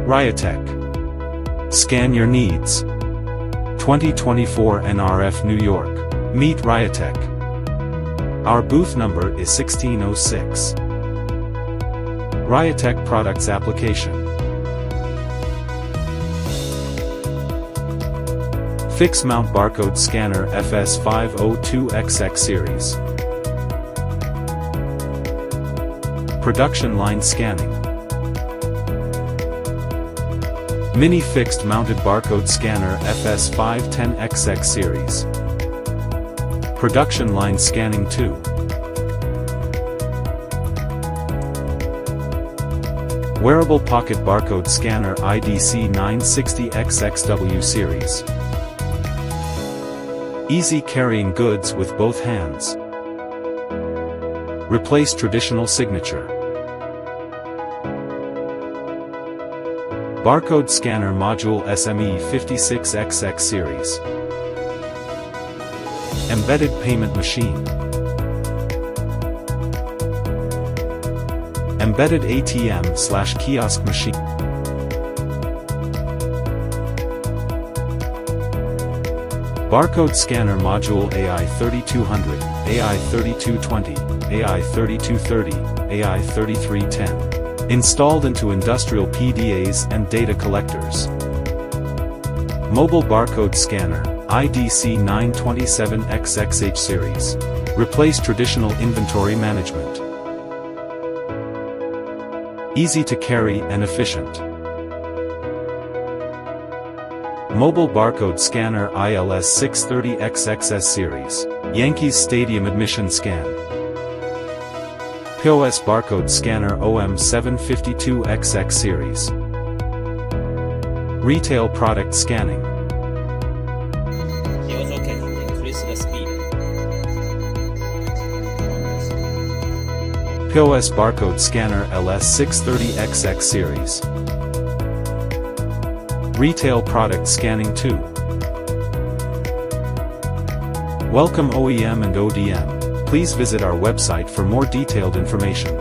RIOTEC. Scan your needs. 2024 NRF New York. Meet RIOTEC. Our booth number is 1606. RIOTEC Products Application. Fixed Mount Barcode Scanner FS502XX Series. Production Line Scanning. Mini Fixed Mounted Barcode Scanner FS510XX Series. Production Line Scanning 2. Wearable Pocket Barcode Scanner IDC960XXW Series. Easy carrying goods with both hands. Replace traditional signature. Barcode Scanner Module SME56XX Series. Embedded Payment Machine. Embedded ATM/kiosk machine. Barcode Scanner Module AI3200, AI3220, AI3230, AI3310. Installed into industrial PDAs and data collectors. Mobile Barcode Scanner, IDC927XXH Series. Replace traditional inventory management. Easy to carry and efficient. Mobile Barcode Scanner ILS630XXS Series. Yankees Stadium Admission Scan. POS Barcode Scanner OM752XX Series. Retail Product Scanning. It also can increase the speed. POS Barcode Scanner LS630XX Series. Retail Product Scanning 2. Welcome OEM and ODM. Please visit our website for more detailed information.